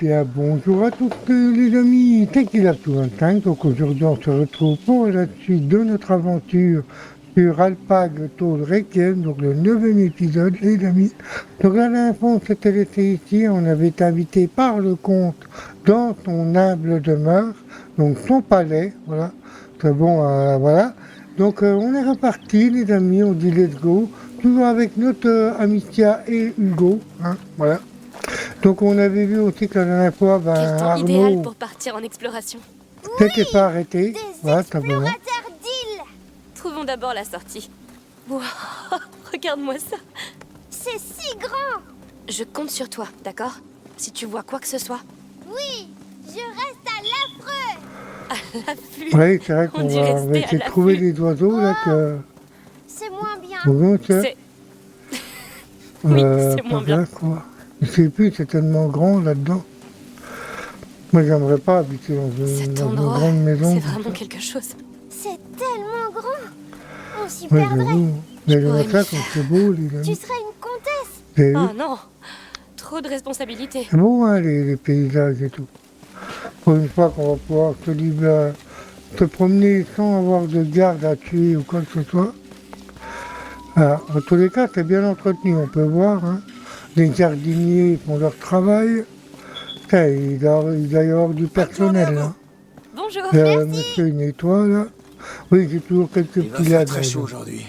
bien, bonjour à tous les amis, Tequila25, donc aujourd'hui on se retrouve pour la suite de notre aventure sur Alpag Toll Requiem, donc le 9e épisode les amis. Donc la dernière fois on s'était laissé ici, on avait été invité par le comte dans son humble demeure, donc son palais, voilà, c'est bon, voilà. Donc on est reparti les amis, on dit let's go, toujours avec notre Amicia et Hugo, hein, voilà. Donc on avait vu aussi que la dernière fois, Quel temps idéal Arnaud pour partir en exploration. n'était pas arrêté. Des Voilà, simplement. explorateurs d'îles. Trouvons d'abord la sortie. Wow, regarde-moi ça. C'est si grand. Je compte sur toi, d'accord? Si tu vois quoi que ce soit. Oui, je reste à l'affreux. L'afflux. Oui, c'est vrai qu'on On dirait va rester essayer à de trouver l'afflux. des oiseaux là que. C'est moins bien. Bon, C'est... Oui, c'est moins bien. Quoi. Je sais plus, c'est tellement grand là-dedans. Moi, j'aimerais pas habiter Cet dans une endroit, grande maison. c'est vraiment quelque chose. C'est tellement grand. On s'y Oui, perdrait. j'avoue. Mais pourrais j'aimerais ça m'y quand faire. c'est beau, les Tu amis. serais une comtesse. Vous avez vu Oh non, trop de responsabilités. C'est beau, hein, les paysages et tout. Pour une fois qu'on va pouvoir se promener sans avoir de garde à tuer ou quoi que ce soit. Alors, en tous les cas, c'est bien entretenu, on peut voir. Hein. Les jardiniers font leur travail. Putain, il doit y avoir du personnel. Là. Bonjour. Monsieur, il nettoie là. Oui, j'ai toujours quelques Il va petits faire lads. très là. chaud aujourd'hui.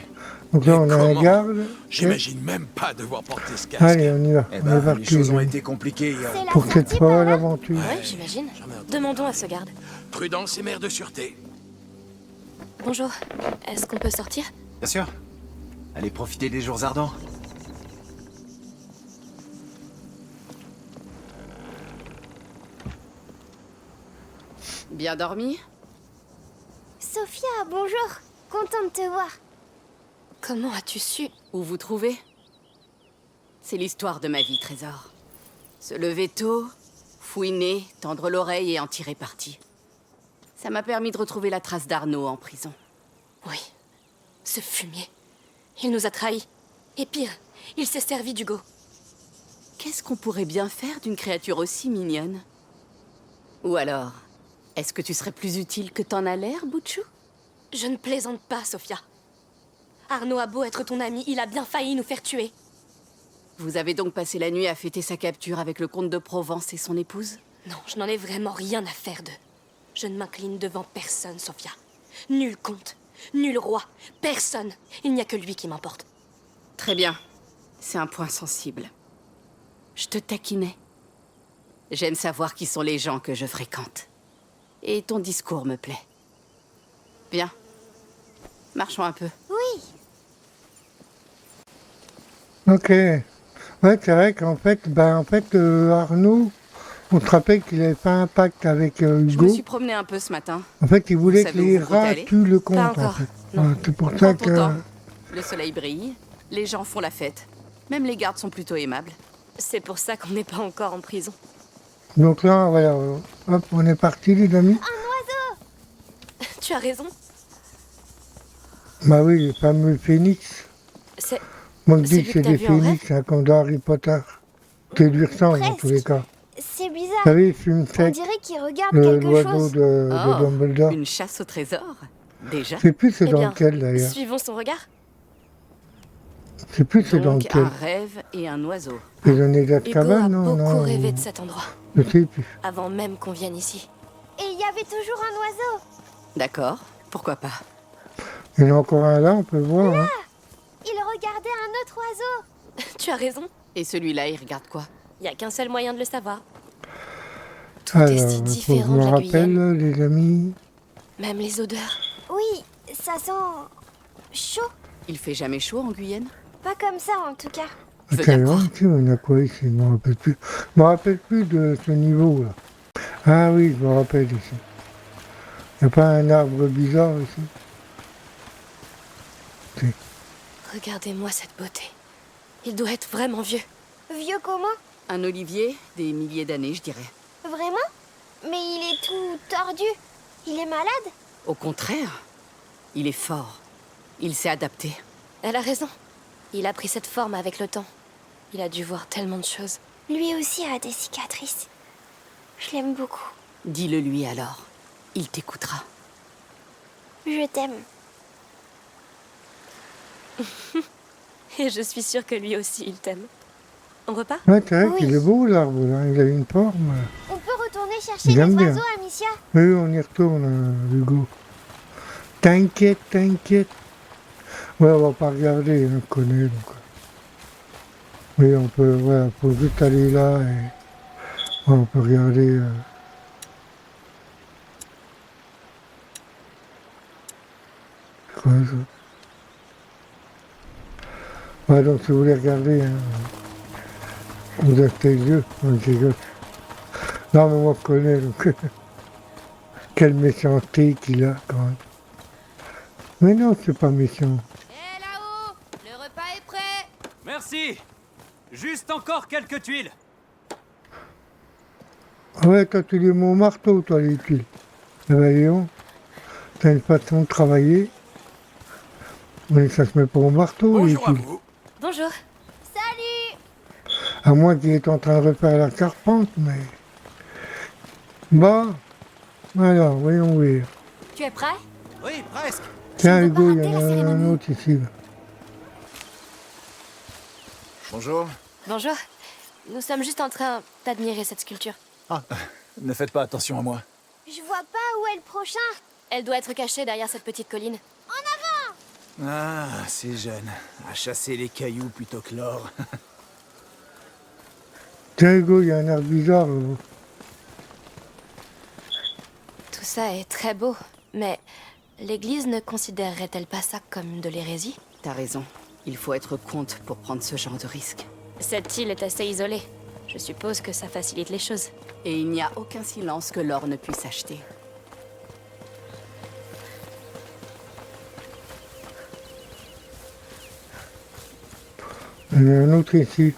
Donc là, Mais on a un comment garde. J'imagine même pas devoir porter ce casque. Allez, on y va. Eh On est ben, parti. les choses ont les amis. été compliquées hier. C'est la Pour cette sortie fois, par là. l'aventure. Ouais, j'imagine. Demandons à ce garde. Prudence et mère de sûreté. Bonjour. Est-ce qu'on peut sortir? Bien sûr. Allez profiter des jours ardents. Bien dormi? Sophia, bonjour. Contente de te voir. Comment as-tu su? Où vous trouvez? C'est l'histoire de ma vie, Trésor. Se lever tôt, fouiner, tendre l'oreille et en tirer parti. Ça m'a permis de retrouver la trace d'Arnaud en prison. Oui. Ce fumier. Il nous a trahis. Et pire, il s'est servi d'Hugo. Qu'est-ce qu'on pourrait bien faire d'une créature aussi mignonne? Ou alors, est-ce que tu serais plus utile que t'en as l'air, Butchou? Je ne plaisante pas, Sophia. Arnaud a beau être ton ami, il a bien failli nous faire tuer. Vous avez donc passé la nuit à fêter sa capture avec le comte de Provence et son épouse? Non, je n'en ai vraiment rien à faire d'eux. Je ne m'incline devant personne, Sophia. Nul comte, nul roi, personne. Il n'y a que lui qui m'importe. Très bien. C'est un point sensible. Je te taquinais. J'aime savoir qui sont les gens que je fréquente. Et ton discours me plaît. Bien. Marchons un peu. Oui, Ok. Ouais, c'est vrai qu'en fait, Arnaud, on se rappelle qu'il avait fait un pacte avec Je me Hugo. suis promenée un peu ce matin. En fait, il voulait que savez où les vous comptez rats aller? tuent le comte, Pas en encore, fait. non. Ouais, c'est pour ça que... Pourtant, le soleil brille, les gens font la fête. Même les gardes sont plutôt aimables. C'est pour ça qu'on n'est pas encore en prison. Donc là, voilà, hop, on est parti, les amis. Tu as raison. Bah oui, les fameux phénix. C'est... Moi, je C'est dis lui que c'est que t'as des vu en phénix, hein, comme dans Harry Potter. C'est lui ressemble, dans Presque. tous les cas. c'est Vous bizarre. savez, il fume On sec, dirait qu'il regarde l'oiseau quelque chose. de Oh, Dumbledore. une chasse au trésor? Déjà? Je sais plus c'est Eh dans bien, lequel, d'ailleurs. suivons son regard. Je sais plus c'est dans Donc lequel. un rêve et un oiseau. Prisonnier Hugo a d'Azkaban, non, beaucoup non. rêvé de cet endroit, Je sais plus. avant même qu'on vienne ici. Et il y avait toujours un oiseau. D'accord, pourquoi pas. Il y en a encore un là, on peut le voir. Hein. Il regardait un autre oiseau. Tu as raison. Et celui-là, il regarde quoi? Il n'y a qu'un seul moyen de le savoir. Tout est Alors, si faut que je différent me de la Guyane. rappelle, les amis. Même les odeurs. Oui, ça sent chaud. Il fait jamais chaud en Guyane? Pas comme ça en tout cas. Veux Ok, bien là, croire. ici, on a quoi ici? Je me rappelle plus. Je me rappelle plus de ce niveau là. Ah oui, je me rappelle ici. Il n'y a pas un arbre bizarre ici? Regardez-moi cette beauté. Il doit être vraiment vieux. Vieux comment? Un olivier, des milliers d'années, je dirais. Vraiment? Mais il est tout tordu. Il est malade? Au contraire, il est fort. Il s'est adapté. Elle a raison. Il a pris cette forme avec le temps. Il a dû voir tellement de choses. Lui aussi a des cicatrices. Je l'aime beaucoup. Dis-le lui alors. Il t'écoutera. Je t'aime. Et je suis sûre que lui aussi, il t'aime. On repart? Ouais, c'est vrai Oui. qu'il est beau l'arbre, là. Il a une forme. On peut retourner chercher J'aime les bien. oiseaux, Amicia? Oui, on y retourne, Hugo. T'inquiète, t'inquiète. Ouais, on va pas regarder, on connaît. Donc. Oui, on peut, ouais, faut juste aller là et ouais, on peut regarder. C'est quoi ça? Ouais, donc si vous voulez regarder, hein, vous achetez les yeux. Ouais, je rigole. Non, mais moi je connais, donc quelle méchanceté qu'il a quand même. Mais non, c'est pas méchant. Hé là-haut, le repas est prêt. Merci. Juste encore quelques tuiles. Ah ouais, toi tu dis mon marteau, toi, les tuiles. Eh ben, dis donc, t'as une façon de travailler. Mais ça se met pas au marteau, les Bonjour à tuiles. vous. Bonjour. Salut! À moins qu'il est en train de refaire la carpente, mais... Bah, alors, voyons voir. Tu es prêt? Oui, presque. Tiens, ne veux pas Hugo, il y rater en la a un cérémonie. autre ici. Là. Bonjour. Bonjour. Nous sommes juste en train d'admirer cette sculpture. Ah, ne faites pas attention à moi. Je vois pas où est le prochain. Elle doit être cachée derrière cette petite colline. Ah, c'est jeune. À chasser les cailloux plutôt que l'or. Tiens, Hugo, il y a un air bizarre. Là. Tout ça est très beau, mais l'Église ne considérerait-elle pas ça comme de l'hérésie? T'as raison. Il faut être comte pour prendre ce genre de risque. Cette île est assez isolée. Je suppose que ça facilite les choses. Et il n'y a aucun silence que l'or ne puisse acheter. Il y en a un autre ici.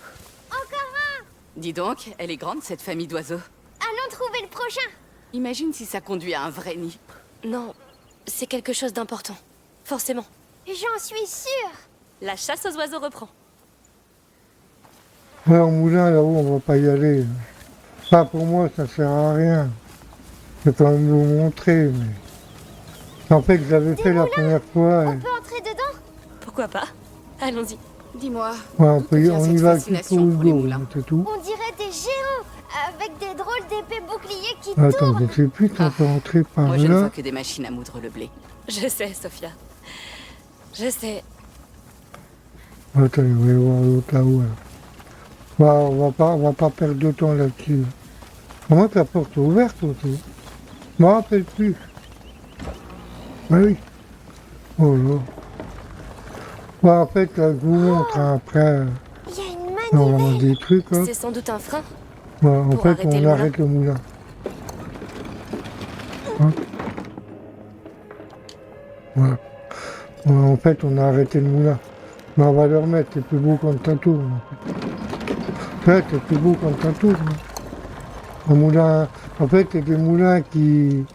Dis donc, elle est grande cette famille d'oiseaux. Allons trouver le prochain. Imagine si ça conduit à un vrai nid. Non, c'est quelque chose d'important. Forcément. J'en suis sûre. La chasse aux oiseaux reprend. Ouais, au moulin, là-haut, on va pas y aller. Ça, pour moi, ça sert à rien. Je vais quand même vous montrer, mais... En fait, je l'avais fait la première fois. On peut entrer dedans? Pourquoi pas? Allons-y. Dis-moi, Ouais, on, d'où peut te y... vient on y cette va tout fascination pour pour les Hugo, moulins? c'est tout. On dirait des géants avec des drôles d'épées boucliers qui Attends, tournent. je sais plus, on peut entrer par Moi, je ne là. vois que des machines à moudre le blé. Je sais, Sophia. Je sais. Attends, on va y voir l'autre là-haut. Là. Ouais, on va pas perdre de temps là-dessus. Comment que la porte est ouverte aussi? Je me rappelle plus. Ah oui. Oh là. Ouais, en fait, là, je vous montre hein, après. Il y a une Normalement manivelle. des trucs. Hein. C'est sans doute un frein. Ouais, en pour fait, arrêter on le arrête le moulin. Hein? Voilà. Ouais, en fait, on a arrêté le moulin. Mais on va le remettre, c'est plus beau quand ça tourne. En fait, ouais, c'est plus beau quand ça tourne. Hein. Un moulin, en fait, c'est des moulins qui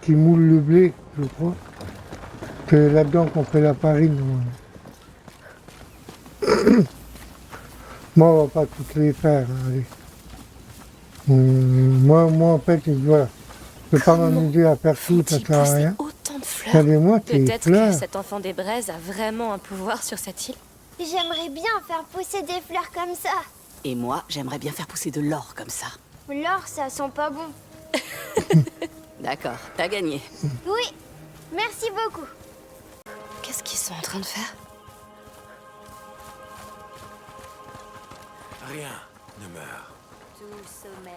moulent le blé, je crois. C'est là-dedans qu'on fait la farine. Ouais. Moi, on va pas toutes les faire. Hein, allez. Moi, en fait, voilà. Je peux pas m'amuser à faire tout, ça Faut-il sert à pousser rien. autant de fleurs? Regardez-moi tes Peut-être que fleurs. cet enfant des braises a vraiment un pouvoir sur cette île. J'aimerais bien faire pousser des fleurs comme ça. Et moi, j'aimerais bien faire pousser de l'or comme ça. L'or, ça sent pas bon. D'accord, t'as gagné. Oui, merci beaucoup. Qu'est-ce qu'ils sont en train de faire? Rien ne meurt. Tout sommeil,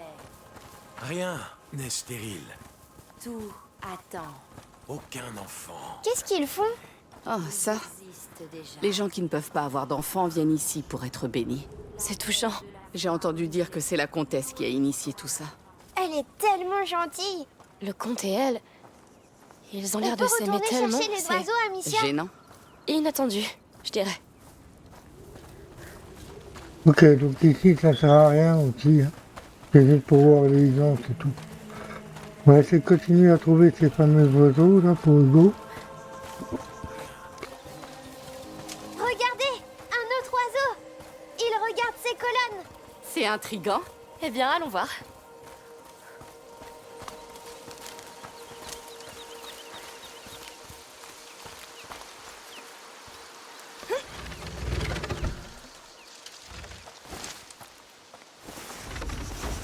Rien n'est stérile. tout attend. Aucun enfant. Qu'est-ce qu'ils font? Oh, ça. Existe déjà. Les gens qui ne peuvent pas avoir d'enfants viennent ici pour être bénis. C'est touchant. J'ai entendu dire que c'est la comtesse qui a initié tout ça. Elle est tellement gentille. Le comte et elle, ils ont On l'air peut de s'aimer retourner tellement. chercher les C'est oiseaux, Amicia? Gênant. inattendu, je dirais. Ok, donc ici, ça sert à rien aussi. Hein. C'est juste pour voir les gens, c'est tout. On va essayer de continuer à trouver ces fameux oiseaux, là, pour Hugo. Regardez, un autre oiseau. Il regarde ses colonnes. C'est intriguant. Eh bien, allons voir.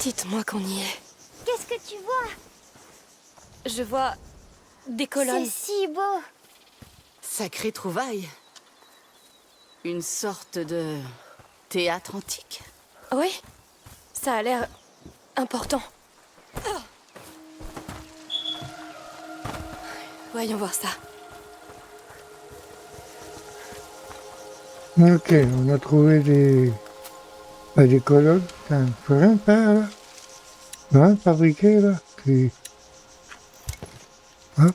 Dites-moi qu'on y est. Qu'est-ce que tu vois? Je vois des colonnes. C'est si beau. Sacrée trouvaille. Une sorte de théâtre antique. Oui, ça a l'air important. Voyons voir ça. Ok, on a trouvé des colonnes. Putain, faut rien faire là. Rien fabriquer là. Puis... Hop.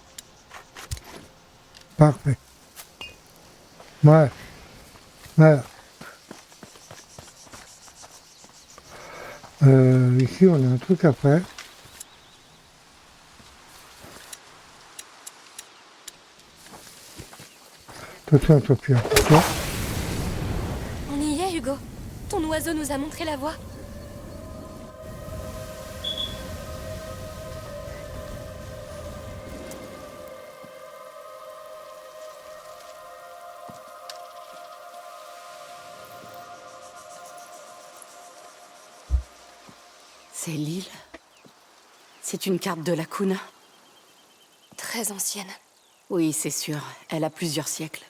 Parfait. Ouais. Voilà. Ici, on a un truc à faire. Attention, Sophia. Toi. On y est, Hugo. Ton oiseau nous a montré la voie. C'est l'île. C'est une carte de la Kuna. Très ancienne. Oui, c'est sûr. Elle a plusieurs siècles.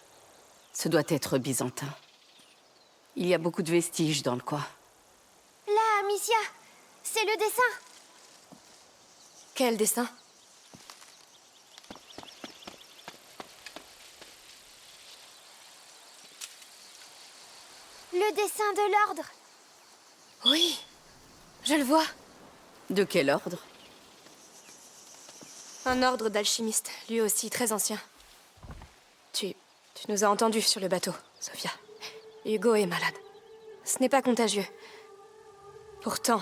Ce doit être byzantin. Il y a beaucoup de vestiges dans le coin. Là, Amicia, c'est le dessin. Quel dessin? Le dessin de l'ordre. Oui, je le vois. De quel ordre? Un ordre d'alchimistes, lui aussi très ancien. Tu nous as entendus sur le bateau, Sophia. Hugo est malade. Ce n'est pas contagieux. Pourtant,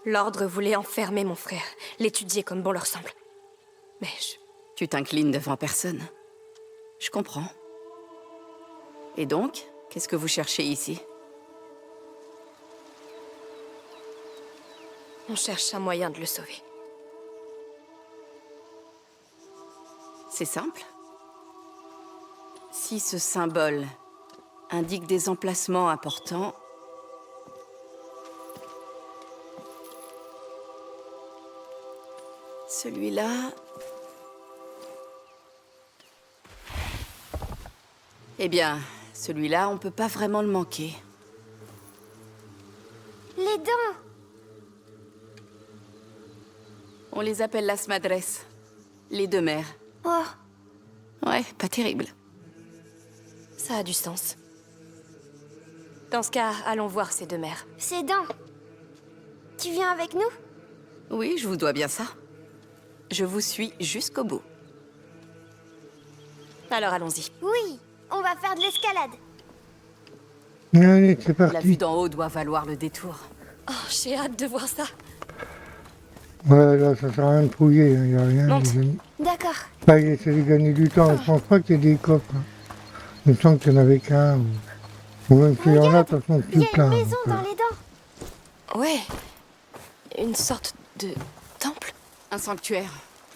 l'ordre voulait enfermer mon frère, l'étudier comme bon leur semble. Mais Tu t'inclines devant personne. Je comprends. Et donc, qu'est-ce que vous cherchez ici? on cherche un moyen de le sauver. C'est simple. Si ce symbole indique des emplacements importants, celui-là... Eh bien, celui-là, on peut pas vraiment le manquer. Les dents. On les appelle las madres, les deux mères. Oh, Ouais, pas terrible. Ça a du sens. Dans ce cas, allons voir ces deux mères. ces dents. Tu viens avec nous? Oui, je vous dois bien ça. Je vous suis jusqu'au bout. Alors allons-y. Oui, on va faire de l'escalade. Allez, c'est La vue parti. d'en haut doit valoir le détour. Oh, j'ai hâte de voir ça. Ouais, là, ça sert à rien de fouiller, il n'y a rien. Monte. les amis. D'accord. Pas essayer de gagner du temps. Je pense pas qu'il y ait des coffres. Hein. Il me semble qu'il n'y en avait qu'un. Ou même s'il y en a, de toute façon, Il y c'est a plein. une maison donc, dans les dents. Ouais. Une sorte de temple. Un sanctuaire.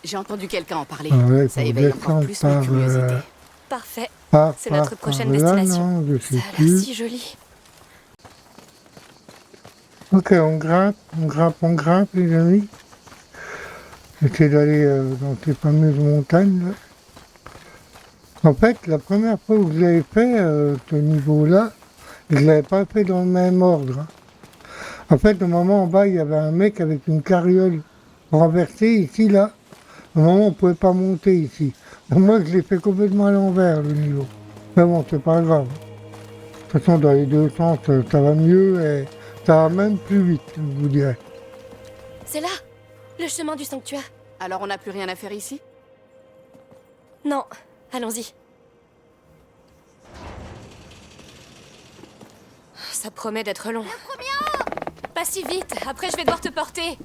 J'ai entendu quelqu'un en parler. Ah ouais, Ça faut éveille encore descendre plus ma par, curiosité. Parfait. Par- C'est notre par- prochaine par là, destination. non, je Ça sais a l'air plus. si joli. Ok, on grimpe, les amis. J'essaie d'aller dans ces fameuses montagnes. Là. En fait, la première fois où je l'avais fait, ce niveau-là, je ne l'avais pas fait dans le même ordre. Hein. En fait, au moment en bas, il y avait un mec avec une carriole renversée, ici, là. Au moment, on ne pouvait pas monter ici. Donc, moi, je l'ai fait complètement à l'envers, le niveau. Mais bon, c'est pas grave. De toute façon, dans les deux sens, ça va mieux et ça va même plus vite, je vous dirais. C'est là, le chemin du sanctuaire. Alors on n'a plus rien à faire ici? Non, allons-y. Ça promet d'être long. Pas si vite, après je vais devoir te porter.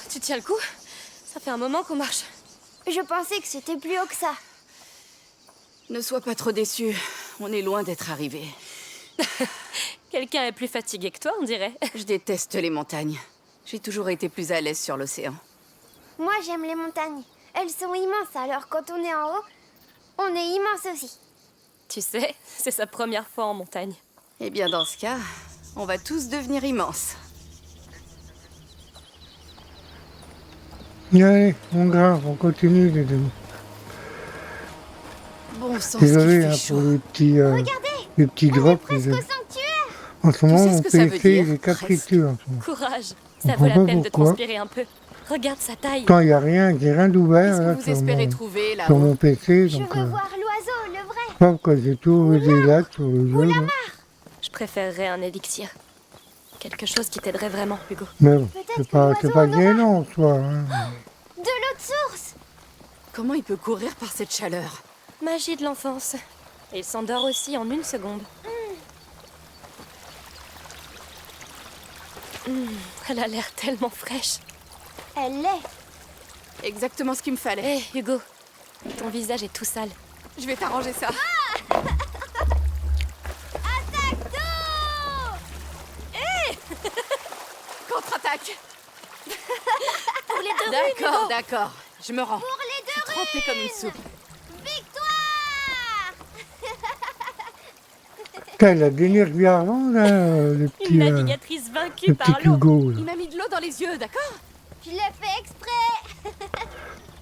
Tu tiens le coup? Ça fait un moment qu'on marche. Je pensais que c'était plus haut que ça. Ne sois pas trop déçu. On est loin d'être arrivé. Quelqu'un est plus fatigué que toi, on dirait. Je déteste les montagnes. J'ai toujours été plus à l'aise sur l'océan. Moi, j'aime les montagnes. Elles sont immenses, alors quand on est en haut, on est immense aussi. Tu sais, c'est sa première fois en montagne. Eh bien, dans ce cas, on va tous devenir immenses. Allez, on grimpe, on continue les amis. Bon sang, Désolé qu'il hein, fait pour chaud. les petits drops. Presque Les au amis. sanctuaire. En ce moment, sais ce mon que ça veut PC dire, il est presque. capricieux en ce moment. Courage, On ça vaut la comprend peine de pourquoi. transpirer un peu. Regarde sa taille. Pourtant, il n'y a rien, j'ai rien d'ouvert Qu'est-ce là, que vous sur, espérez mon, trouver sur là-haut? mon PC. Je Donc, veux voir l'oiseau, le vrai. je sais pas pourquoi j'ai tout des lacs sur le jeu. là. Je préférerais un élixir. Quelque chose qui t'aiderait vraiment, Hugo. Mais bon, Peut-être c'est que pas l'oiseau en aura. gênant en soi. Hein. De l'eau de source. Comment il peut courir par cette chaleur? Magie de l'enfance. Et il s'endort aussi en 1 seconde. Elle a l'air tellement fraîche. Elle l'est. Exactement ce qu'il me fallait. Hé, Hugo, ton visage est tout sale. Je vais t'arranger ça. Contre-attaque. Pour les deux rues, D'accord, Hugo. d'accord. Je me rends. Pour les deux Trempée comme une soupe. Victoire. Elle a d'énergie avant, là, le Une petit, navigatrice le vaincue petit par l'eau. Hugo. Là. Il m'a mis de l'eau dans les yeux, d'accord? Je l'ai fait exprès.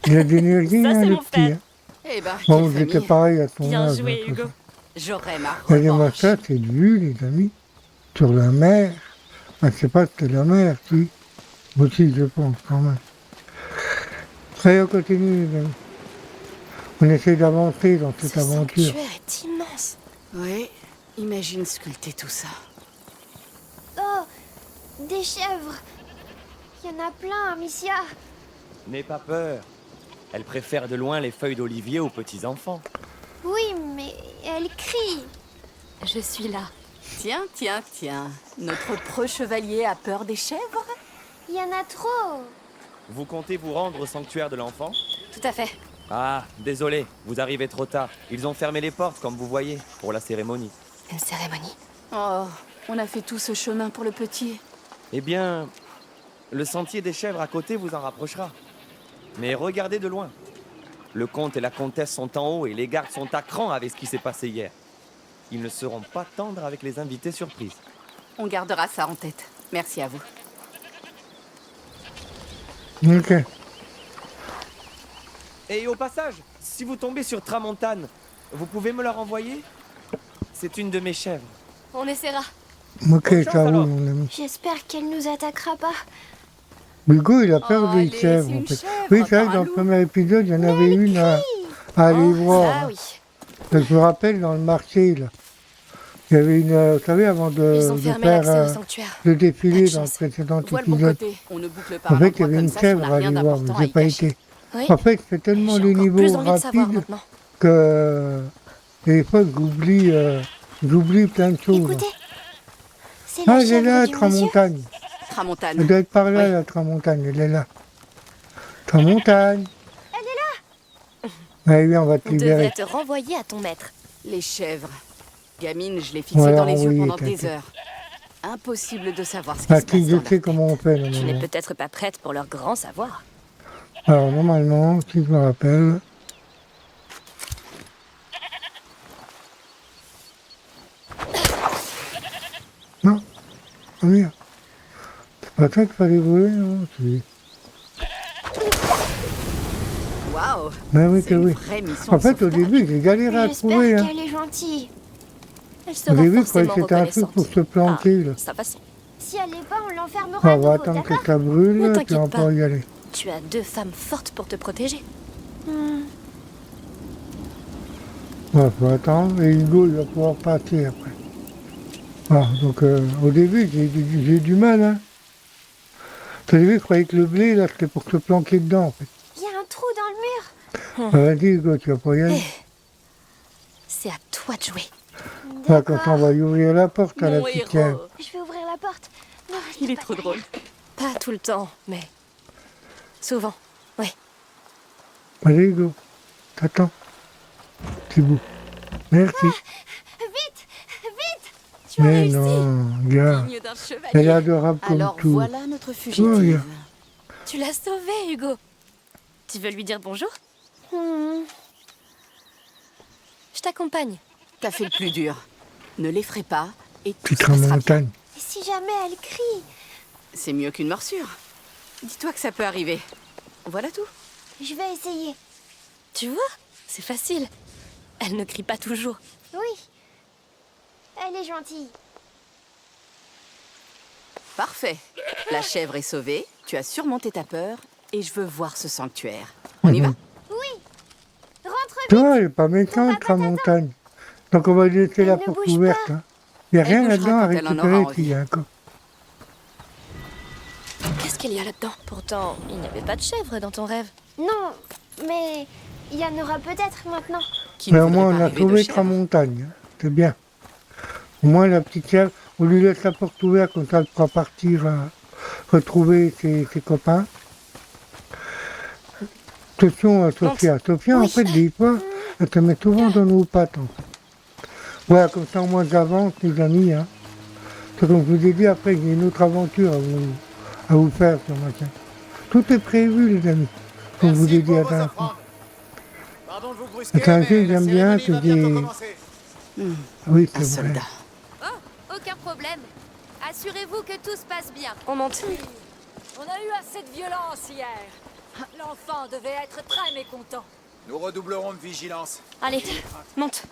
Il a d'énergie, Ça, hein, c'est le mon petit. frère. Hein. Eh ben, Bon, quelle j'étais famille. pareil à son Bien âge. joué, hein, tout Hugo. ça. J'aurai ma Regardez-moi revanche. ça, cette vue, les amis, sur la mer. Enfin, je sais pas si c'est la mer, si. Moi aussi, je pense, quand même. Allez, on continue, les amis. On essaie d'avancer dans cette Ce aventure. sanctuaire est immense. Oui, imagine sculpter tout ça. Oh, des chèvres. Il y en a plein, Amicia. N'aie pas peur. Elle préfère de loin les feuilles d'olivier aux petits-enfants. Oui, mais elle crie. Je suis là. Tiens, tiens, tiens. Notre preux chevalier a peur des chèvres? Il y en a trop. Vous comptez vous rendre au sanctuaire de l'enfant? Tout à fait. Ah, désolé, vous arrivez trop tard. Ils ont fermé les portes, comme vous voyez, pour la cérémonie. Une cérémonie. Oh, on a fait tout ce chemin pour le petit. Eh bien, le sentier des chèvres à côté vous en rapprochera. Mais regardez de loin. Le comte et la comtesse sont en haut et les gardes sont à cran avec ce qui s'est passé hier. Ils ne seront pas tendres avec les invités surprises. On gardera ça en tête. Merci à vous. Ok. Et au passage, si vous tombez sur Tramontane, vous pouvez me la renvoyer? C'est une de mes chèvres. On essaiera. Ok, Bonne chance, ça roule, alors. mon ami. J'espère qu'elle nous attaquera pas. Hugo, il a peur Oh, des allez, chèvres, c'est en une fait. chèvre, Oui, c'est vrai pas que un dans le loup. premier épisode, il y en avait une à aller Oh, voir. ça hein. oui. Je me rappelle dans le marché, là. Il y avait une, vous savez, avant Ils ont de fermé faire l'accès au sanctuaire. le Pas défilé de dans le chance. précédent Vois le bon épisode. côté. On ne boucle pas En un fait, il y endroit avait comme une ça si chèvre on à n'a rien aller voir, d'important mais à j'ai y pas cacher. été. Oui. En fait, c'est tellement J'ai les encore niveaux plus envie de savoir rapides maintenant. que des fois, j'oublie plein de choses. Écoutez, c'est Ah, la elle est là, chèvre du monsieur. Tramontagne. Tramontane. Elle doit être par là, Oui. la Tramontagne, elle est là. Tramontagne. Elle est là. Oui, on va te On devrait libérer. te renvoyer à ton maître. Les chèvres. Gamine, je l'ai fixé Voilà, dans les yeux oui, pendant t'inquiète. des heures. Impossible de savoir ce qui se Patrick, passe je dans leur sais tête. comment on fait, Tu n'es normalement. peut-être pas prête pour leur grand savoir. Alors, normalement, si je me rappelle... Non, reviens. C'est pas toi qu'il fallait voler, non? Waouh. Mais oui, C'est que une oui. vraie mission En de fait, au sauvetage. début, j'ai galéré à J'espère trouver. Hein. qu'elle est gentille. Elle Au sera début, je forcément croyais que c'était un truc reconnaissante. pour se planter, là. Sa façon. Si elle l'est pas, on l'enfermera On à va nouveau, attendre d'accord? que ça brûle, Ne puis on t'inquiète peut pas. y aller. Tu as 2 femmes fortes pour te protéger. Ouais, faut attendre, et Hugo, il va pouvoir passer après. Ah, donc, au début, j'ai du mal, hein. Au début, je croyais que le blé, là, c'était pour se planquer dedans, en fait. Il y a un trou dans le mur. Ah, vas-y, Hugo, tu vas pas y aller. C'est à toi de jouer. Ah, comme ça, on va lui ouvrir la porte à la Mon petite héros. chèvre. Je vais ouvrir la porte. Ne reste Il est pas trop derrière. drôle. Pas tout le temps, mais souvent. Oui. Allez, Hugo, t'attends. Petit bout. Merci. Vite, vite. Tu as Mais réussi. non, gars. Digne d'un chevalier. Elle est adorable comme Alors tout. voilà notre Oh, fugitive. yeah. Tu l'as sauvé, Hugo. Tu veux lui dire bonjour? Je t'accompagne. T'as fait le plus dur. Ne l'effraie pas et tout Petite se passera bien. montagne. Et si jamais elle crie? C'est mieux qu'une morsure. Dis-toi que ça peut arriver. Voilà tout. Je vais essayer. Tu vois, c'est facile. Elle ne crie pas toujours. Oui. Elle est gentille. Parfait. La chèvre est sauvée, tu as surmonté ta peur et je veux voir ce sanctuaire. On y va? Oui. Rentre vite. Toi, elle est pas méchante, la montagne. Donc on va laisser la ne porte bouge ouverte. pas. Hein. Il n'y a Elle rien bougera là-dedans à quand elle en aura récupérer envie. s'il y a encore. Qu'est-ce qu'il y a là-dedans? Pourtant, il n'y avait pas de chèvre dans ton rêve. Non, mais il y en aura peut-être maintenant. Qui ne Mais au voudrait moins, pas on a rêver de sauvé chèvre? Tramontagne. Hein. C'est bien. Au moins, la petite chèvre, on lui laisse la porte ouverte, comme ça, elle pourra partir retrouver ses copains. Attention à Sophia. Sophia, en fait, des fois, elle te met souvent dans nos pattes. En fait. Voilà, comme ça, au moins, j'avance, les amis. Hein. C'est comme je vous ai dit, après, il y a une autre aventure à vous faire sur ma chaîne. Tout est prévu, les amis. Comme je vous ai dit à la dernière fois. Pardon de vous brusquer, C'est un mais jeu, la j'aime bien, cérémonie c'est va bientôt des... commencer. Oui, Un c'est vrai. soldat. Oh, aucun problème. Assurez-vous que tout se passe bien. On monte. On a eu assez de violence hier. L'enfant devait être très mécontent. Nous redoublerons de vigilance. Allez, monte.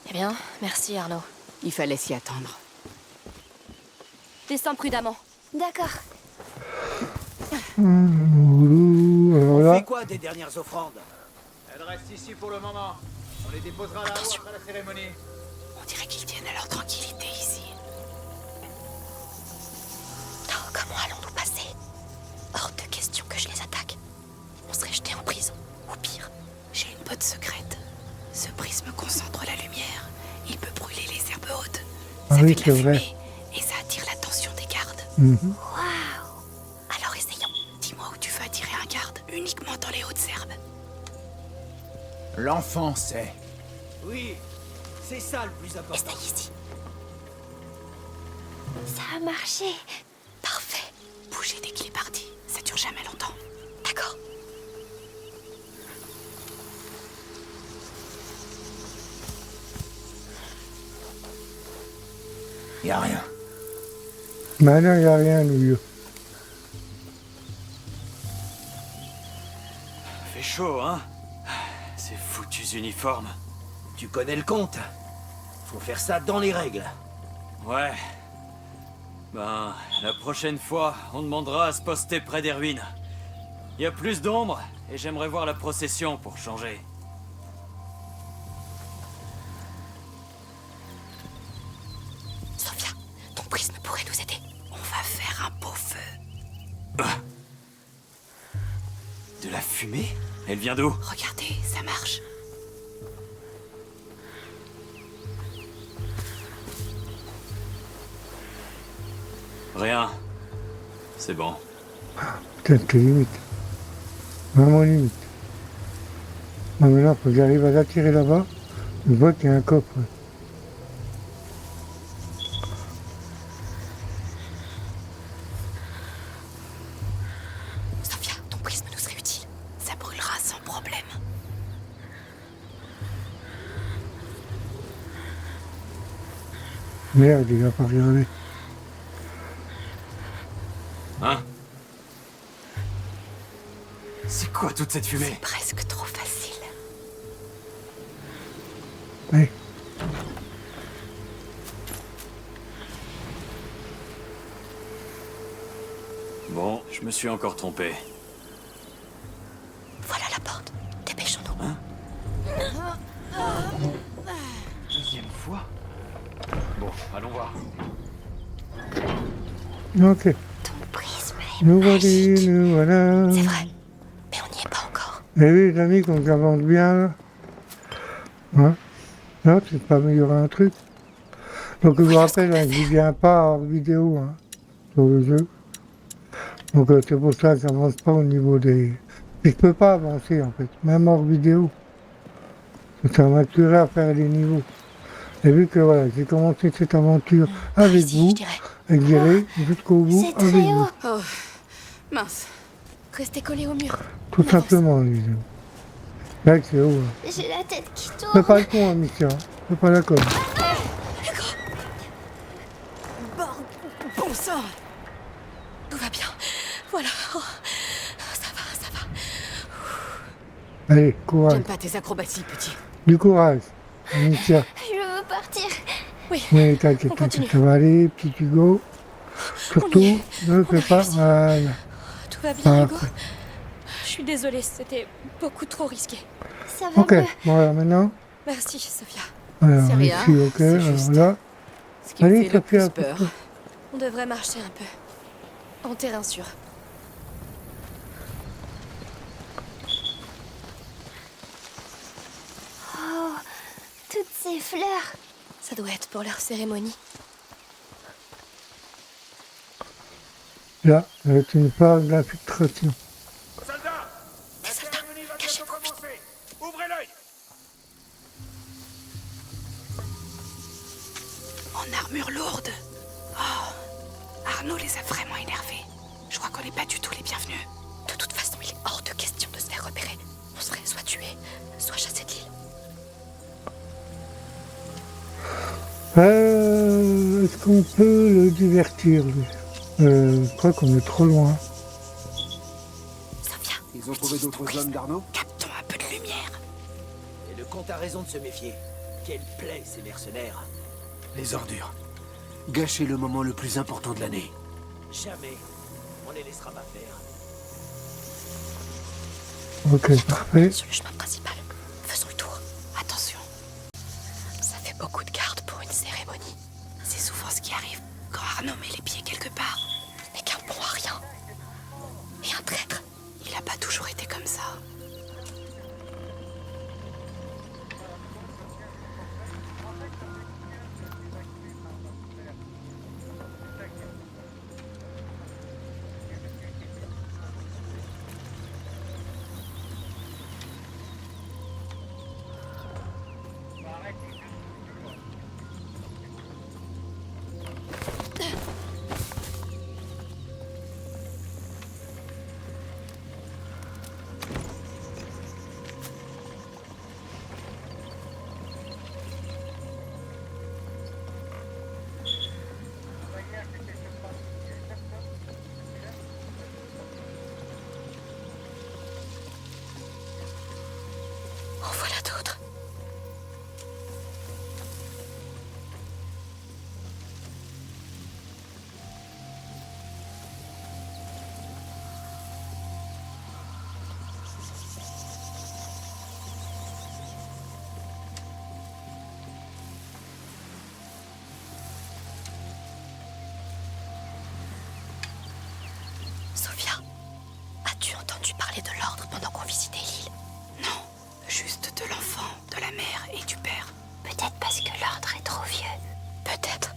Eh bien, merci Arnaud. Il fallait s'y attendre. Descends prudemment. D'accord. Alors On là, fait quoi des dernières offrandes? Elles restent ici pour le moment. On les déposera là-haut après la cérémonie. On dirait qu'ils tiennent à leur tranquillité ici. Oh, comment allons-nous passer? Hors de question que je les attaque. On serait jetés en prison. Ou pire. J'ai une botte secrète. Ce prisme concentre la lumière. Il peut brûler les herbes hautes. Ah Ça oui, fait de la c'est vrai. fumée et ça attire l'attention des gardes. mhm. Alors essayons. Dis-moi où tu veux attirer un garde. Uniquement dans les hautes herbes. L'enfant sait. Oui, c'est ça le plus important. Essaye ici. Ça a marché. Parfait. Bougez dès qu'il est parti. Ça dure jamais longtemps. D'accord. Y a rien. Maintenant, il n'y a rien, nous. Fait chaud, hein? Ces foutus uniformes. Tu connais le compte. Faut faire ça dans les règles. Ouais. Ben, la prochaine fois, on demandera à se poster près des ruines. Il y a plus d'ombre, et j'aimerais voir la procession pour changer. Sophia, ton prisme pourrait nous aider. On va faire un beau feu. De la fumée? Elle vient d'où? Regardez, ça marche. Rien. C'est bon. Peut-être que limite. Vraiment limite. Non, mais là, faut que j'arrive à l'attirer là-bas. Je vois qu'il y a un coffre. Sophia, ton prisme nous serait utile. Ça brûlera sans problème. Merde, il va pas regarder. Hein? C'est quoi toute cette fumée? Presque trop facile. Oui. Bon, je me suis encore trompé. Voilà la porte. Dépêchons-nous. Deuxième fois? Bon, allons voir. Ok. Ton prisme est Nous magique. voici, nous voilà. C'est vrai. Mais on n'y est pas encore. Et oui, les amis, qu'on avance bien, là. Hein? Non, c'est pas améliorer un truc. Donc, je vous rappelle, hein, je ne viens pas hors vidéo, hein, sur le jeu. Donc, c'est pour ça que j'avance pas au niveau des... Et je peux pas avancer, en fait, même hors vidéo. Ça m'a tué à faire les niveaux. Et vu que voilà, j'ai commencé cette aventure avec Ici, vous, je dirais. et que j'irai jusqu'au bout C'est avec très vous. haut. Oh, mince. Restez collés au mur. Tout On avance. simplement, les amis. Là, c'est haut. Hein. J'ai la tête qui Fais tourne. pas le con, hein, Missia. Fais pas la conne. Bon sang. Tout va bien. Voilà. Oh, ça va, ça va. Allez, courage. J'aime pas tes acrobaties, petit. Du courage, Missia. Je veux partir. Oui. Oui, t'inquiète, On continue. t'inquiète. Ça va aller, petit Hugo. Surtout, y est. ne On fais a pas. réussi. Voilà. Tout va bien, Hugo. Parfait. Je suis désolée, c'était beaucoup trop risqué. Ça va Ok, mieux. voilà, maintenant. Merci, Sophia. Alors, C'est rien, ici, ok. c'est Alors juste. là. Ce qui me Allez, fait le plus Sophia, peur. On devrait marcher un peu. En terrain sûr. Oh, toutes ces fleurs. Ça doit être pour leur cérémonie. Là, c'est une phase d'infiltration. Soldats, la cérémonie va bientôt commencer. Ouvrez l'œil. En armure lourde. Oh, Arnaud les a vraiment énervés. Je crois qu'on n'est pas du tout les bienvenus. De toute façon, il est hors de question de se faire repérer. On serait soit tué, soit chassé de l'île. Est-ce qu'on peut le divertir, lui Je crois qu'on est trop loin. Sophia, Ils ont trouvé d'autres hommes d'Arnaud? Captons un peu de lumière. Et le comte a raison de se méfier. Quelle plaie, ces mercenaires. Les ordures. Gâcher le moment le plus important de l'année. Jamais on les laissera pas faire. Ok, parfait. sur le chemin principal. Faisons le tour. Attention, Ça fait beaucoup de gardes pour une cérémonie. c'est souvent ce qui arrive quand Arnaud met les pieds quelque part. Ce n'est qu'un bon à rien. Et un traître. Il a pas toujours été comme ça. En voilà d'autres. Sophia, as-tu entendu parler de l'ordre pendant qu'on visitait l'île? Non, juste de l'enfant, de la mère et du père. Peut-être parce que l'ordre est trop vieux. Peut-être.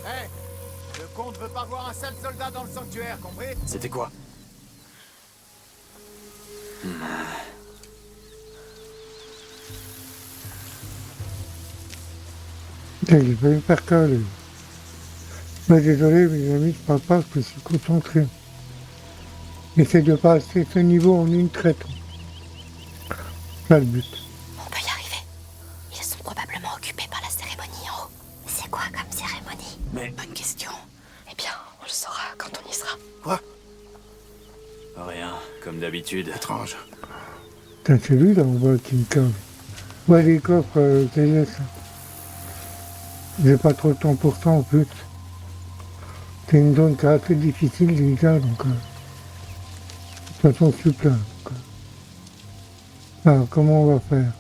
Hé, le comte veut pas voir un seul soldat dans le sanctuaire, compris? C'était quoi? Putain, il va me faire caler. Bah, désolé, mes amis, je parle pas parce que je suis concentré. J'essaie de passer ce niveau en une traite. C'est le but. On peut y arriver. Ils sont probablement occupés par la cérémonie en haut. C'est quoi comme cérémonie? Mais... Bonne question. Eh bien, on le saura quand on y sera. Quoi? Rien, comme d'habitude. Étrange. Putain, c'est lui là, on voit qui me cave. Ouais, les coffres, c'est ça. J'ai pas trop de temps pour ça en plus. C'est une zone qui est assez difficile déjà, donc... de toute façon, je suis plein. Donc, alors, comment on va faire?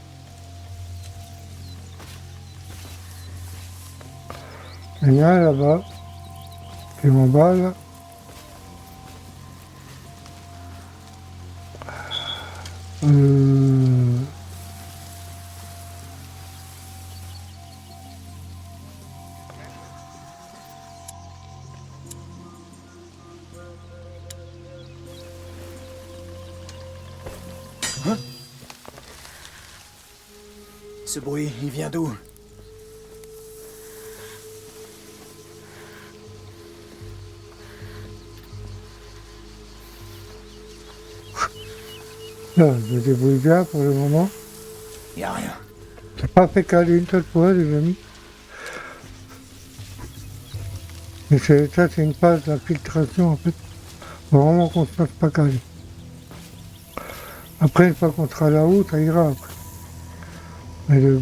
Il y en a un là-bas, qui est en bas là. Ce bruit, il vient d'où? Là, je me débrouille bien pour le moment. Y a rien. J'ai pas fait caler une seule fois, les amis. Mais ça, c'est une phase d'infiltration, en fait. Faut vraiment qu'on se fasse pas caler. Après, une fois qu'on sera là-haut, ça ira après. Mais le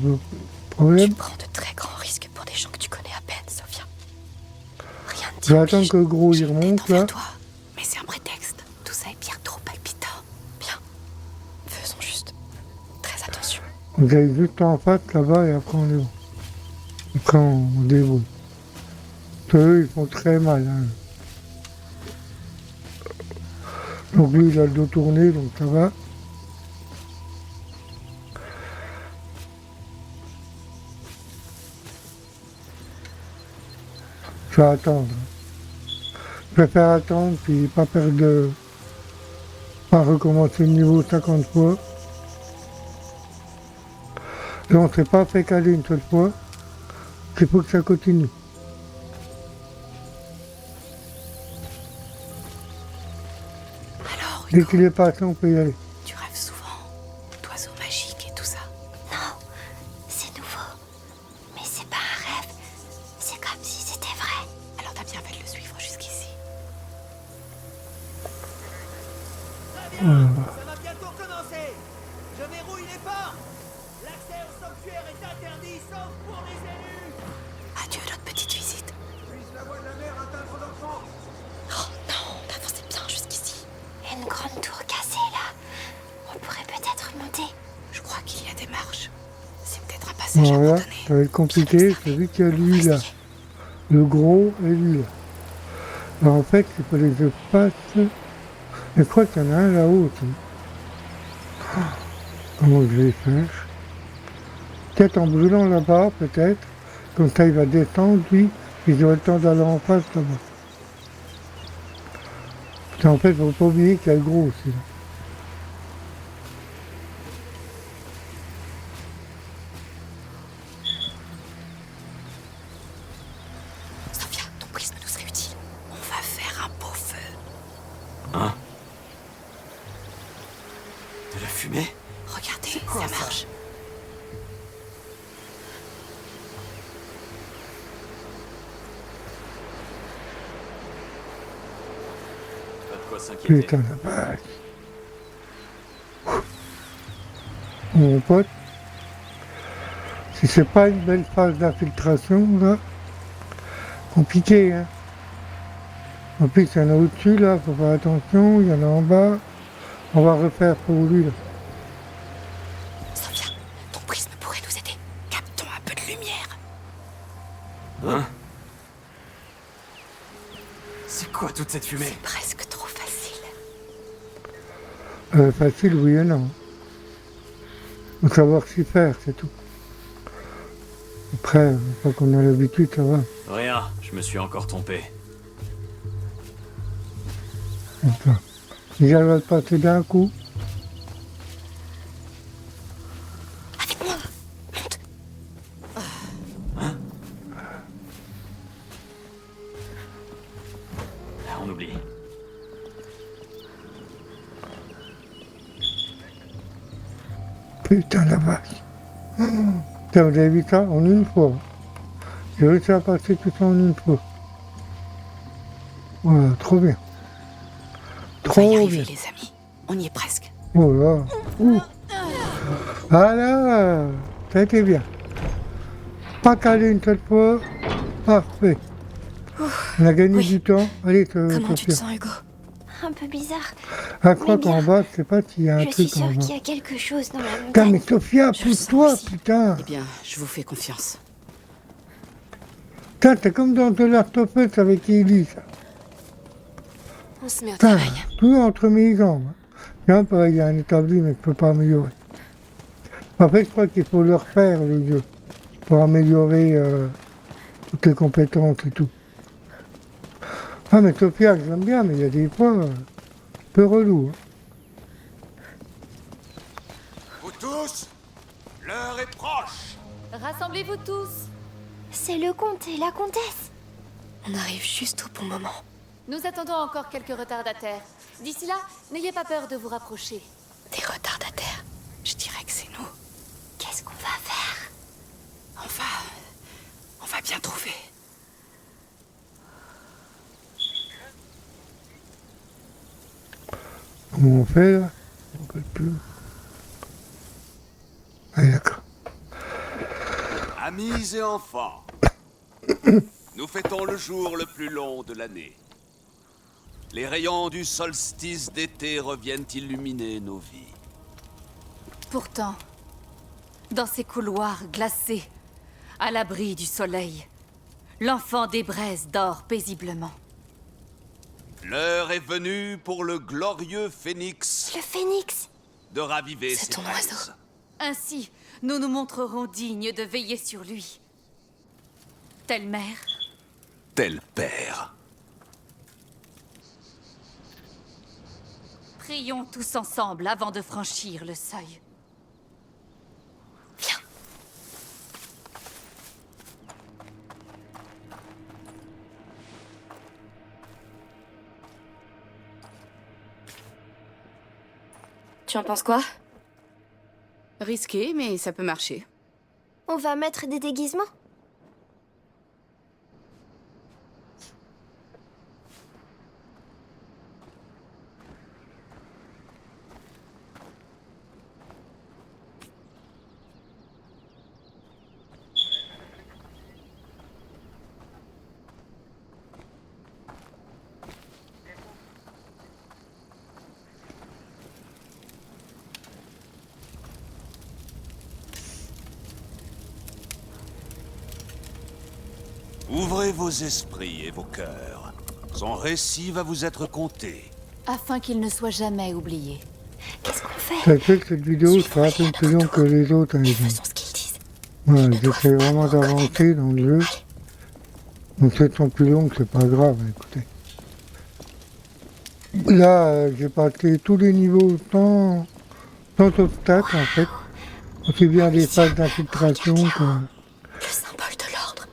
problème... Tu prends de très grands risques pour des gens que tu connais à peine, Sophia. Rien ne Je vais attendre que Gros y remonte, là. Toi. Mais c'est un prétexte. Tout ça est bien trop palpitant. Bien. Faisons juste très attention. On aille juste en face, là-bas, et après, on est bon. Après, on débrouille. Eux, ils font très mal, hein. Donc lui, il a le dos tourné, donc ça va. Je vais attendre. Je préfère attendre, puis pas perdre de... pas recommencer le niveau 50 fois. Et on ne s'est pas fait caler une seule fois. Il faut que ça continue. Alors, Dès qu'il est passé, on peut y aller. tu rêves souvent d'oiseaux magiques et tout ça. Non, c'est nouveau. Mais c'est pas un rêve. C'est comme si c'était vrai. Alors t'as bien fait de le suivre jusqu'ici. Très bien, ça va bientôt commencer. Je verrouille les portes. L'accès au sanctuaire est interdit, sauf pour les élus. Adieu notre petite visite. Puisse la voix de la mer atteindre l'enfant. Oh non, on avançait bien jusqu'ici. Une grande tour cassée là. On pourrait peut-être monter. Je crois qu'il y a des marches. C'est peut-être un passage Voilà, abandonné. ça va être compliqué, c'est vu qu'il y a lui là. Le gros et lui là. Alors en fait, il fallait que je passe. Je crois qu'il y en a un là-haut aussi. Comment je vais faire? Peut-être en brûlant là-bas, peut-être. Comme ça, il va descendre, lui, puis j'aurai le temps d'aller en face là-bas. Putain, en fait, il ne faut pas oublier qu'il y a le gros aussi. Là. Sophia, ton prisme nous serait utile. On va faire un beau feu. Hein? De la fumée? Regardez, ça marche. Pas de quoi s'inquiéter. Putain, la vache. Mon pote, si c'est pas une belle phase d'infiltration, là, compliqué, hein. En plus, il y en a au-dessus, là, faut faire attention, il y en a en bas. On va refaire pour lui, là. Sophia, ton prisme pourrait nous aider. Captons un peu de lumière. Hein? C'est quoi toute cette fumée? C'est presque trop facile. Facile, oui et non. Faut savoir s'y faire, c'est tout. Après, une fois qu'on a l'habitude, ça va. Rien, je me suis encore trompé. Enfin, si j'arrive à le passer d'un coup, Avec moi. Monte. On oublie. putain la vache. Putain, vous avez vu ça en une fois. J'ai réussi à passer tout ça en une fois. Voilà, trop bien. On va y Trop arriver, bien. les amis. On y est presque. Oh là. Ouh. Voilà, ça a été bien. Pas calé une seule fois. Parfait. On a gagné du temps. Allez, Comment tu te Sophia. sens, Hugo? Un peu bizarre. À quoi Mais qu'en bien. bas, je sais pas s'il y a un Je suis truc en sûre bas. qu'il y a quelque chose dans la Putain, montagne. mais Sophia, Je le sens pousse-toi, aussi. putain. Eh bien, je vous fais confiance. Putain, c'est comme dans The Last of Us avec Ellie, ça. On se met au Putain, travail. tout entre mes jambes. Tiens, pareil, il y a un établi, mais je peux pas améliorer. En fait, je crois qu'il faut le refaire, le jeu, pour améliorer toutes les compétences et tout. Ah, mais Sophia, je l'aime bien, mais il y a des fois, un peu relou. Hein. Vous tous, l'heure est proche. Rassemblez-vous tous. C'est le comte et la comtesse. On arrive juste au bon moment. Nous attendons encore quelques retardataires. D'ici là, n'ayez pas peur de vous rapprocher. Des retardataires. Je dirais que c'est nous. Qu'est-ce qu'on va faire? On va bien trouver. Comment on fait, là? On peut plus. Ah, d'accord. Amis et enfants, nous fêtons le jour le plus long de l'année. Les rayons du solstice d'été reviennent illuminer nos vies. Pourtant, dans ces couloirs glacés, à l'abri du soleil, l'enfant des braises dort paisiblement. L'heure est venue pour le glorieux phénix Le phénix. de raviver C'est ses ton braises. oiseau. Ainsi, nous nous montrerons dignes de veiller sur lui. Telle mère, Tel père. prions tous ensemble avant de franchir le seuil. Viens. Tu en penses quoi? Risqué, mais ça peut marcher. On va mettre des déguisements? Ouvrez vos esprits et vos cœurs. Son récit va vous être conté. Afin qu'il ne soit jamais oublié. Qu'est-ce qu'on fait? Ça fait que cette vidéo sera un peu plus longue que les autres. Hein, les amis. Faisons ce qu'ils disent. Voilà, j'essaie vraiment d'avancer dans le jeu. Donc si elles sont plus longues, c'est pas grave, écoutez. Là, j'ai passé tous les niveaux sans obstacle, en fait. Aussi bien les phases d'infiltration que... Le symbole de l'ordre.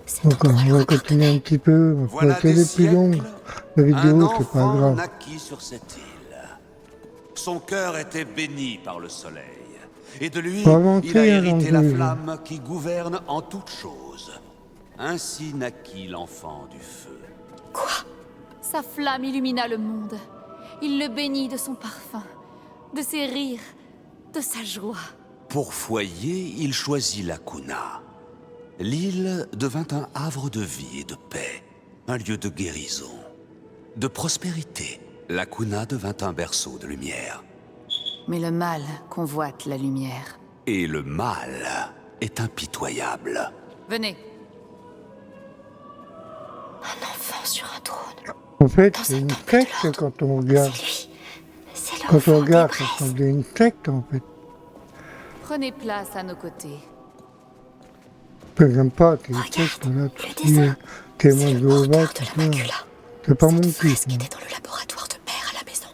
C'est Donc on va continuer un petit peu. Voilà C'est des les plus longues. siècles, La un vidéo, c'est pas enfant grave. naquit sur cette île. Son cœur était béni par le soleil. Et de lui, Faut avancer, il a hein, hérité dans la le jeu. flamme qui gouverne en toutes choses. Ainsi naquit l'enfant du feu. Quoi? Sa flamme illumina le monde. Il le bénit de son parfum, de ses rires, de sa joie. Pour foyer, il choisit la Kuna. L'île devint un havre de vie et de paix, un lieu de guérison, de prospérité. La Kuna devint un berceau de lumière. Mais le mal convoite la lumière. Et le mal est impitoyable. Venez. Un enfant sur un trône. En fait, Dans c'est un une temple de secte l'ordre. quand on regarde. C'est lui. C'est Quand on l'enfant des regarde, ça braises. ressemble à une secte, en fait. Prenez place à nos côtés. J'aime pas ces Regarde, sectes, là, le tout ce qui dessin. est témoin C'est de le porteur Jéhovah, de tout la ça. macula. C'est pas mon Cette type. fresque moi. était dans le laboratoire de mère à la maison.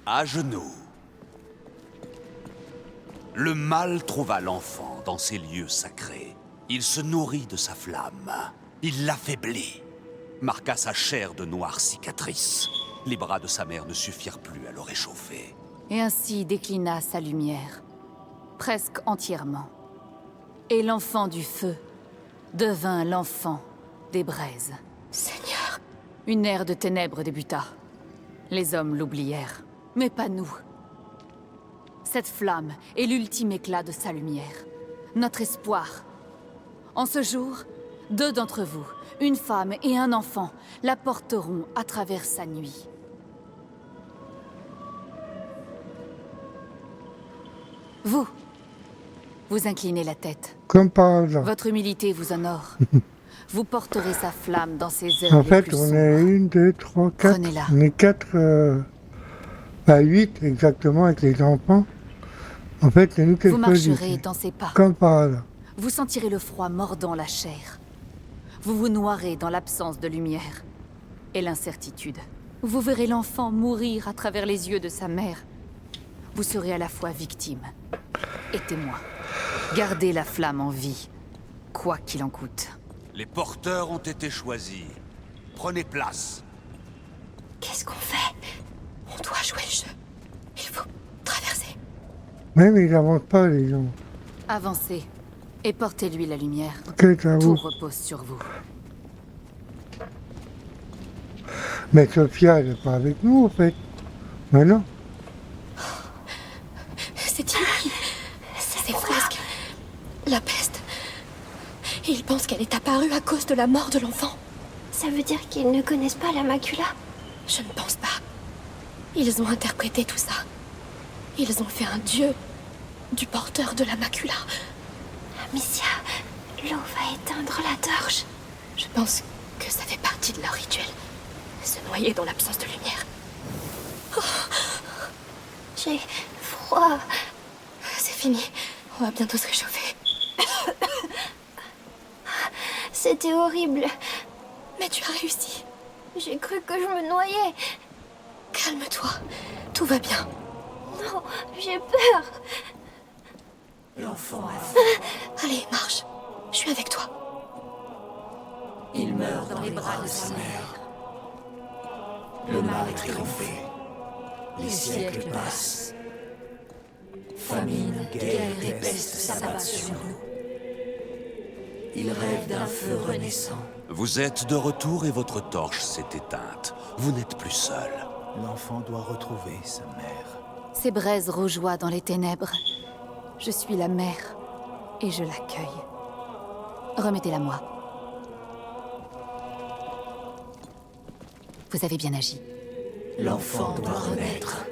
À genoux. Le mal trouva l'enfant dans ces lieux sacrés. Il se nourrit de sa flamme. Il l'affaiblit. Marqua sa chair de noires cicatrices. Les bras de sa mère ne suffirent plus à le réchauffer. Et ainsi déclina sa lumière, presque entièrement. Et l'enfant du feu devint l'enfant des braises. Seigneur. Une ère de ténèbres débuta. Les hommes l'oublièrent, mais pas nous. Cette flamme est l'ultime éclat de sa lumière, notre espoir. En ce jour, 2 d'entre vous, une femme et un enfant, la porteront à travers sa nuit. Vous inclinez la tête. Comme par hasard. Votre humilité vous honore. Vous porterez sa flamme dans ces heures En les fait, plus on sombres. est 1, 2, 3, 4. Prenez-la. On est 4, 8 exactement avec les enfants. En fait, c'est nous qui Vous choisissons. marcherez dans ses pas. Comme par hasard. Vous sentirez le froid mordant la chair. Vous vous noierez dans l'absence de lumière et l'incertitude. Vous verrez l'enfant mourir à travers les yeux de sa mère. Vous serez à la fois victime et témoin. Gardez la flamme en vie, quoi qu'il en coûte. Les porteurs ont été choisis. Prenez place. Qu'est-ce qu'on fait? On doit jouer le jeu. Il faut traverser. Même ils n'avancent pas, les gens. Avancez et portez-lui la lumière. Ok, ça Tout vous. repose sur vous. Mais Sophia, elle n'est pas avec nous, en fait. Mais non. C'est inouï. C'est fresque. La peste. Ils pensent qu'elle est apparue à cause de la mort de l'enfant. Ça veut dire qu'ils ne connaissent pas la macula? Je ne pense pas. Ils ont interprété tout ça. Ils ont fait un dieu du porteur de la macula. Amicia, l'eau va éteindre la torche. Je pense que ça fait partie de leur rituel. Se noyer dans l'absence de lumière. J'ai froid. C'est fini. On va bientôt se réchauffer. C'était horrible. Mais tu as réussi. J'ai cru que je me noyais. Calme-toi. Tout va bien. Non, j'ai peur. L'enfant a Allez, marche. Je suis avec toi. Il meurt dans les bras de sa mère. Le mal a triomphé. Les siècles passent. Famine, guerre et peste s'abattent sur nous. Il rêve d'un feu renaissant. Vous êtes de retour et votre torche s'est éteinte. Vous n'êtes plus seul. L'enfant doit retrouver sa mère. Ces braises rougeoient dans les ténèbres. Je suis la mère et je l'accueille. Remettez-la moi. Vous avez bien agi. L'enfant doit renaître.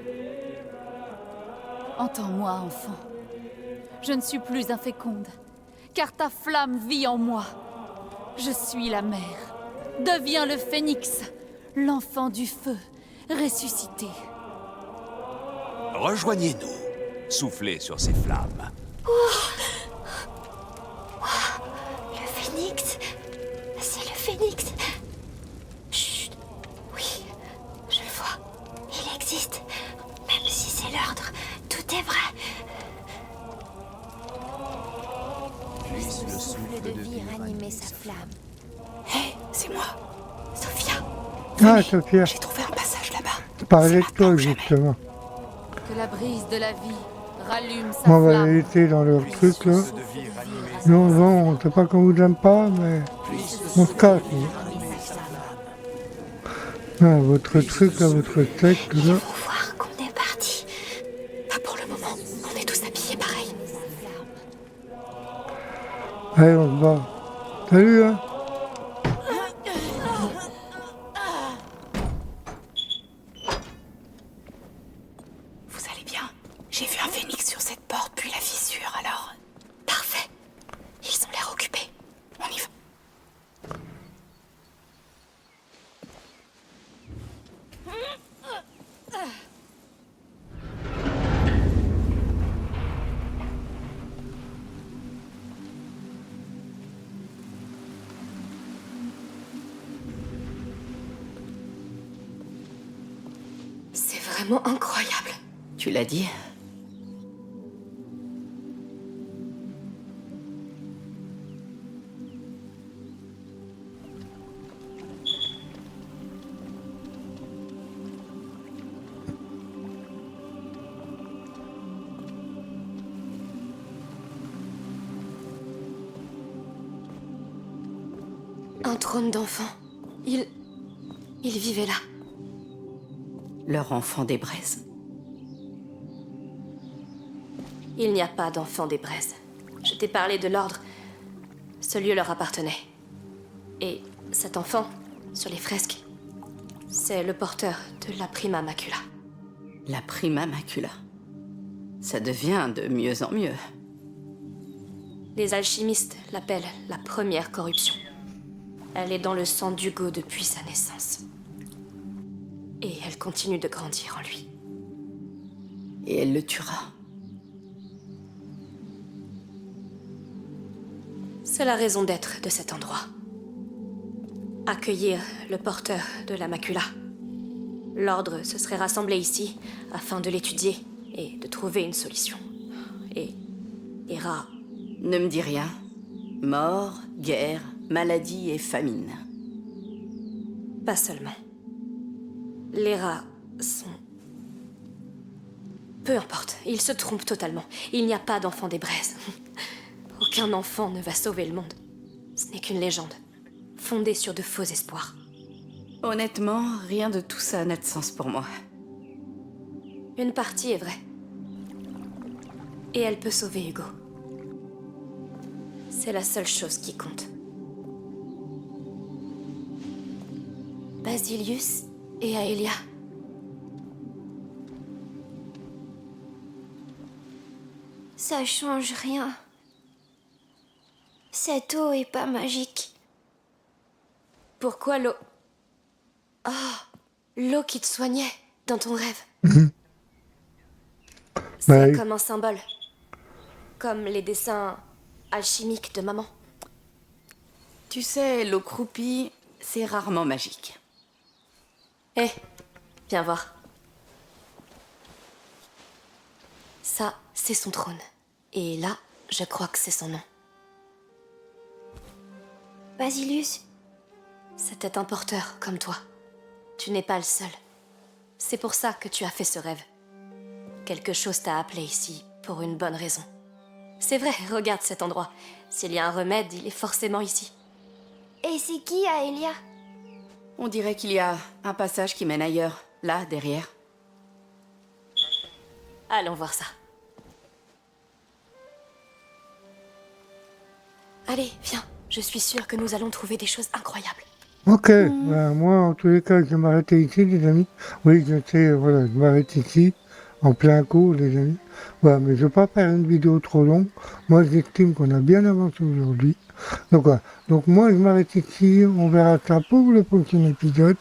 Entends-moi, enfant. Je ne suis plus inféconde, car ta flamme vit en moi. Je suis la mère. Deviens le phénix, l'enfant du feu, ressuscité. Rejoignez-nous. Soufflez sur ces flammes. Le phénix. C'est le phénix. Chut. Oui, je le vois. Il existe. Même si c'est l'ordre, tout est vrai. Puisse le souffle de vie ranimer sa flamme. Hé, c'est moi. Sophia. Ah, Sophia. J'ai trouvé un passage là-bas. Je parlais de toi, justement. Que la brise de la vie rallume sa On va flamme. les laisser dans leur truc, là. Non, non, on sait pas qu'on vous aime pas, mais on se casse. Ah, votre truc, là, votre secte, là. Faut voir qu'on est parti. Pas pour le moment. On est tous habillés pareil. Allez, on se bat. Salut, hein. Vous allez bien? J'ai vu un phénix sur cette porte, puis la fissure, alors... Parfait. Ils ont l'air occupés. On y va. C'est vraiment incroyable. Tu l'as dit? Un trône d'enfant. Il vivait là. Leur enfant des braises. Il n'y a pas d'enfant des braises. Je t'ai parlé de l'ordre. Ce lieu leur appartenait. Et cet enfant, sur les fresques, c'est le porteur de la Prima Macula. La Prima Macula. Ça devient de mieux en mieux. Les alchimistes l'appellent la première corruption. Elle est dans le sang d'Hugo depuis sa naissance. Et elle continue de grandir en lui. Et elle le tuera. C'est la raison d'être de cet endroit. Accueillir le porteur de la macula. L'ordre se serait rassemblé ici afin de l'étudier et de trouver une solution. Et Hera... Ne me dis rien. Mort, guerre, maladie et famine. Pas seulement. Les rats sont... Peu importe, ils se trompent totalement. Il n'y a pas d'enfant des braises. Aucun enfant ne va sauver le monde. Ce n'est qu'une légende, fondée sur de faux espoirs. Honnêtement, rien de tout ça n'a de sens pour moi. Une partie est vraie. Et elle peut sauver Hugo. C'est la seule chose qui compte. Basilius et Aelia. Ça change rien. Cette eau est pas magique. Pourquoi l'eau... Oh, l'eau qui te soignait dans ton rêve. C'est comme un symbole. Comme les dessins alchimiques de maman. Tu sais, l'eau croupie, c'est rarement magique. Hé, viens voir. Ça, c'est son trône. Et là, je crois que c'est son nom. Basilius? C'était un porteur comme toi. Tu n'es pas le seul. C'est pour ça que tu as fait ce rêve. Quelque chose t'a appelé ici, pour une bonne raison. C'est vrai, regarde cet endroit. S'il y a un remède, il est forcément ici. Et c'est qui, Aelia? On dirait qu'il y a un passage qui mène ailleurs, là, derrière. Allons voir ça. Allez, viens. Je suis sûre que nous allons trouver des choses incroyables. Ok, ben, moi en tous les cas je vais m'arrêter ici les amis. Oui je sais, voilà, je m'arrête ici, en plein cours les amis. Voilà, mais je ne vais pas faire une vidéo trop longue. Moi j'estime qu'on a bien avancé aujourd'hui. Donc voilà, donc moi je m'arrête ici, on verra ça pour le prochain épisode.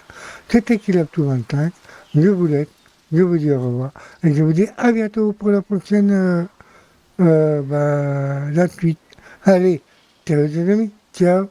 C'était Kilaptou 25, je vous laisse, je vous dis au revoir. Et je vous dis à bientôt pour la prochaine, la suite. Allez, ciao les amis, ciao.